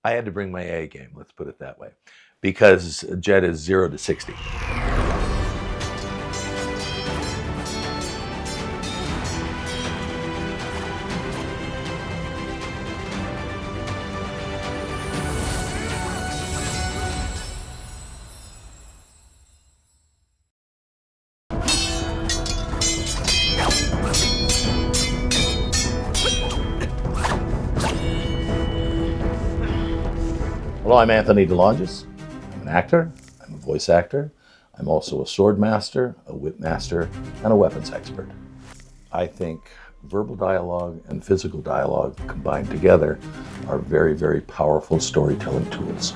I had to bring my A game, let's put it that way, because Jet is 0 to 60. Hello, I'm Anthony DeLongis. I'm an actor, I'm a voice actor, I'm also a sword master, a whip master, and a weapons expert. I think verbal dialogue and physical dialogue combined together are very, very powerful storytelling tools.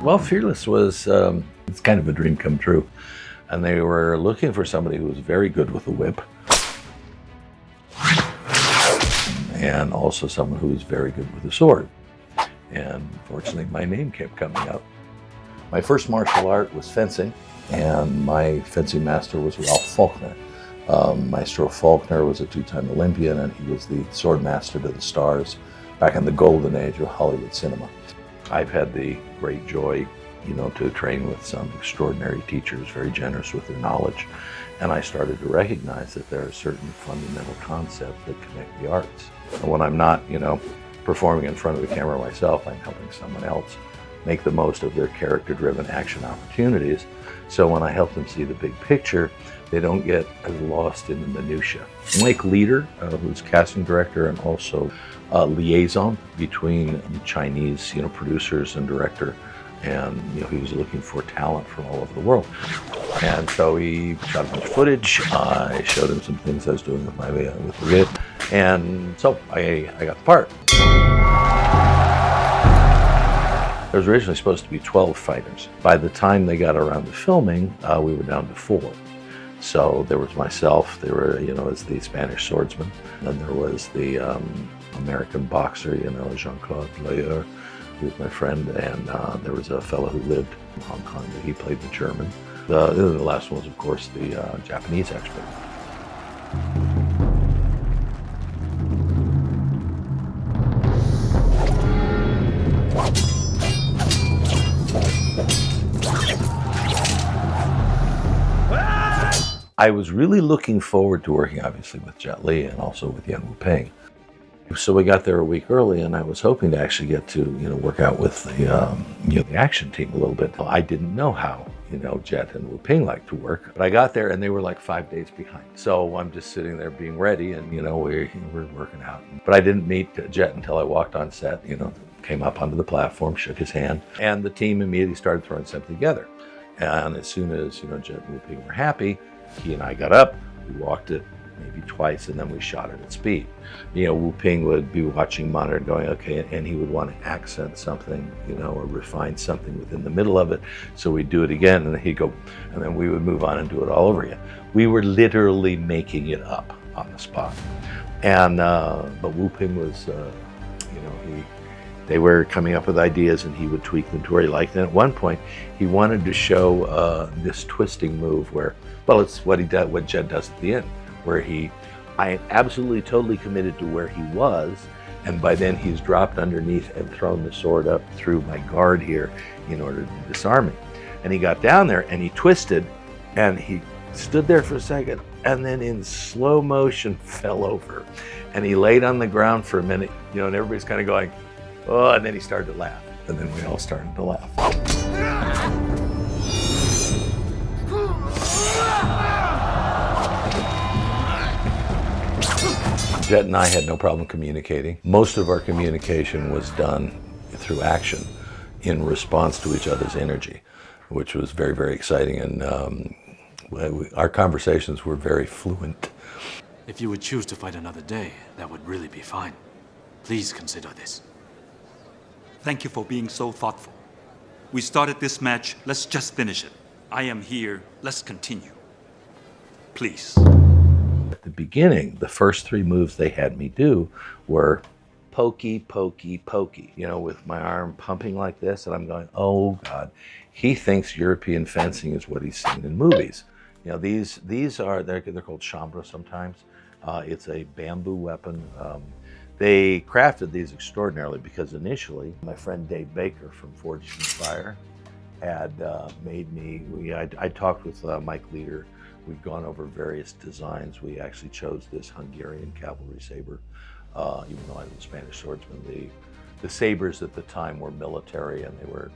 Well, Fearless was it's kind of a dream come true. And they were looking for somebody who was very good with a whip, and also someone who was very good with a sword. And fortunately, my name kept coming up. My first martial art was fencing, and my fencing master was Ralph Faulkner. Maestro Faulkner was a two-time Olympian, and he was the sword master to the stars back in the golden age of Hollywood cinema. I've had the great joy, to train with some extraordinary teachers, very generous with their knowledge. And I started to recognize that there are certain fundamental concepts that connect the arts. And when I'm not, performing in front of the camera myself, I'm helping someone else make the most of their character-driven action opportunities. So when I help them see the big picture, they don't get as lost in the minutia. Mike Leader, who's casting director and also liaison between Chinese, producers and director, and he was looking for talent from all over the world. And so he shot a bunch of footage. I showed him some things I was doing with the whip, and so I got the part. There was originally supposed to be 12 fighters. By the time they got around to filming, we were down to 4. So there was myself, there were, as the Spanish swordsman. Then there was the American boxer, Jean-Claude Layer, who was my friend, and there was a fellow who lived in Hong Kong, but he played the German. The last one was, of course, the Japanese expert. I was really looking forward to working, obviously, with Jet Li and also with Yan Wu-Ping. So we got there a week early, and I was hoping to actually get to, work out with the action team a little bit. I didn't know how, Jet and Wu-Ping like to work, but I got there and they were like 5 days behind. So I'm just sitting there being ready, and we're working out. But I didn't meet Jet until I walked on set. Came up onto the platform, shook his hand, and the team immediately started throwing something together. And as soon as Jet and Wu-Ping were happy, he and I got up, we walked it maybe twice, and then we shot it at speed. Wu-Ping would be watching monitor and going, okay, and he would want to accent something, or refine something within the middle of it. So we'd do it again, and then he'd go, and then we would move on and do it all over again. We were literally making it up on the spot. And, but Wu-Ping was, they were coming up with ideas, and he would tweak them to where he liked it. And at one point, he wanted to show this twisting move where, well, it's what Jet does at the end, where I am absolutely totally committed to where he was, and by then he's dropped underneath and thrown the sword up through my guard here in order to disarm me. And he got down there and he twisted, and he stood there for a second, and then in slow motion fell over. And he laid on the ground for a minute, and everybody's kind of going, oh, and then he started to laugh. And then we all started to laugh. Jet and I had no problem communicating. Most of our communication was done through action in response to each other's energy, which was very, very exciting. And our conversations were very fluent. If you would choose to fight another day, that would really be fine. Please consider this. Thank you for being so thoughtful. We started this match, let's just finish it. I am here, let's continue. Please. At the beginning, the first 3 moves they had me do were pokey, pokey, pokey, with my arm pumping like this, and I'm going, oh God, he thinks European fencing is what he's seen in movies. You know, these are, they're called chambra sometimes. It's a bamboo weapon. They crafted these extraordinarily because initially my friend Dave Baker from Forged in Fire had made me, I talked with Mike Leader. We'd gone over various designs. We actually chose this Hungarian cavalry saber, even though I was a Spanish swordsman. The sabers at the time were military, and they were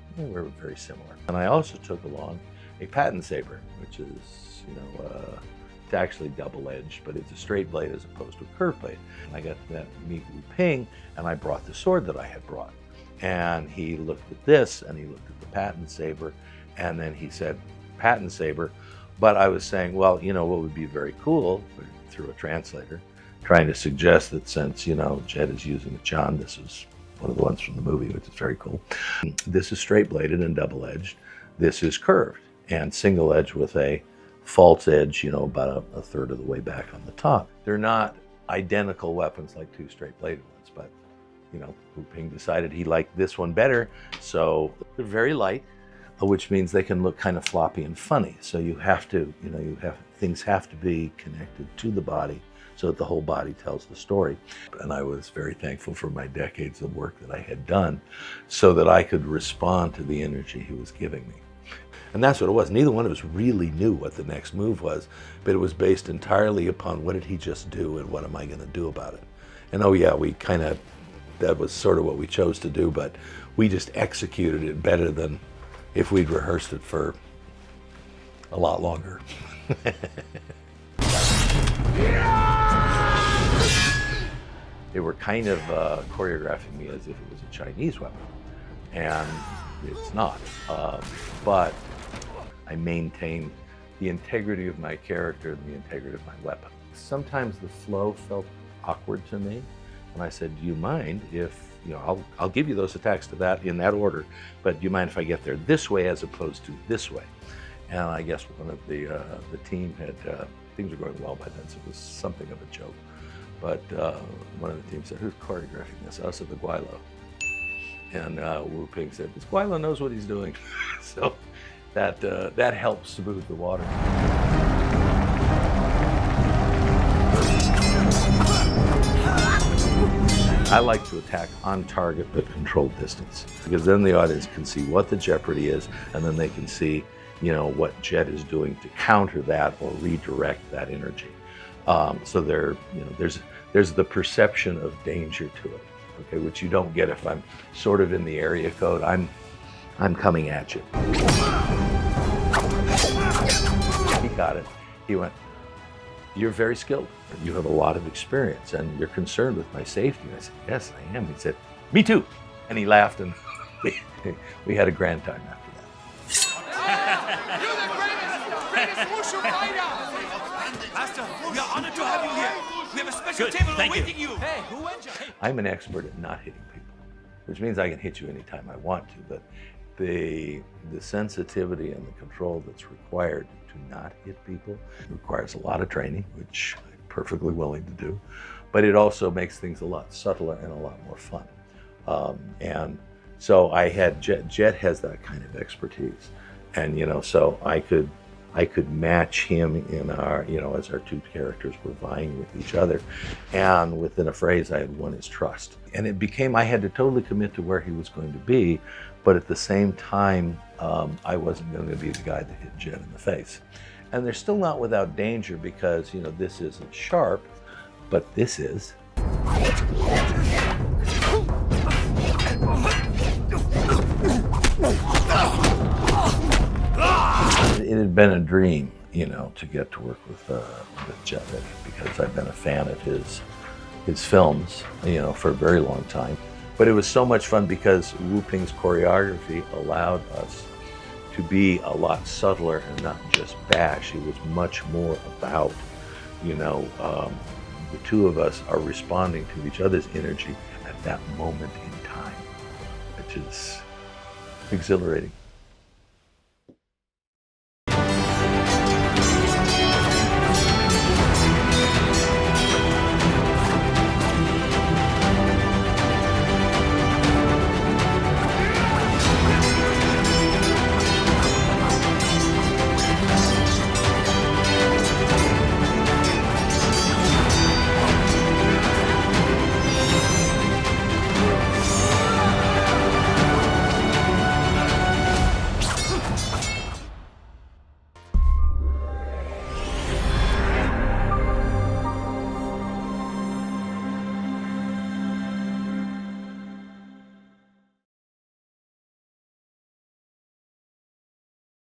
very similar. And I also took along a patent saber, which is, it's actually double-edged, but it's a straight blade as opposed to a curved blade. And I got to meet Wu Ping, and I brought the sword that I had brought. And he looked at this, and he looked at the patent saber, and then he said, patent saber. But I was saying, well, what would be very cool, through a translator, trying to suggest that since, Jet is using a John, this is one of the ones from the movie, which is very cool. This is straight-bladed and double-edged. This is curved and single-edged with a false edge, about a third of the way back on the top. They're not identical weapons like two straight-bladed ones, but, Wu Ping decided he liked this one better, so they're very light, which means they can look kind of floppy and funny. So you have to, things have to be connected to the body so that the whole body tells the story. And I was very thankful for my decades of work that I had done so that I could respond to the energy he was giving me. And that's what it was. Neither one of us really knew what the next move was, but it was based entirely upon what did he just do and what am I going to do about it. And oh yeah, that was sort of what we chose to do, but we just executed it better than if we'd rehearsed it for a lot longer. They were kind of choreographing me as if it was a Chinese weapon, and it's not. But I maintained the integrity of my character and the integrity of my weapon. Sometimes the flow felt awkward to me, and I said, do you mind if, I'll give you those attacks to that in that order, but do you mind if I get there this way as opposed to this way? And I guess one of the team had, things were going well by then, so it was something of a joke. But one of the team said, who's choreographing this? I said, the Guaylo. And Wu Ping said, this Guaylo knows what he's doing. So that helps smooth the water. I like to attack on target but controlled distance, because then the audience can see what the jeopardy is, and then they can see, what Jet is doing to counter that or redirect that energy. So there's the perception of danger to it, okay, which you don't get if I'm sort of in the area code. I'm coming at you. He got it. He went, you're very skilled. You have a lot of experience and you're concerned with my safety. And I said, yes, I am. He said, me too. And he laughed, and we had a grand time after that. You're the greatest wushu fighter! Master, we are honored to have you here. We have a special table awaiting you. Hey, who went you? Hey. I'm an expert at not hitting people, which means I can hit you anytime I want to, but the sensitivity and the control that's required to not hit people requires a lot of training, which I'm perfectly willing to do, but it also makes things a lot subtler and a lot more fun. And so I had Jet has that kind of expertise, and so I could match him in our, as our two characters were vying with each other, and within a phrase I had won his trust. And it became, I had to totally commit to where he was going to be, but at the same time, I wasn't going to be the guy that hit Jet in the face. And they're still not without danger, because, this isn't sharp, but this is. It had been a dream, to get to work with Jet, because I've been a fan of his films, for a very long time. But it was so much fun because Wu Ping's choreography allowed us to be a lot subtler and not just bash. It was much more about, the two of us are responding to each other's energy at that moment in time, which is exhilarating.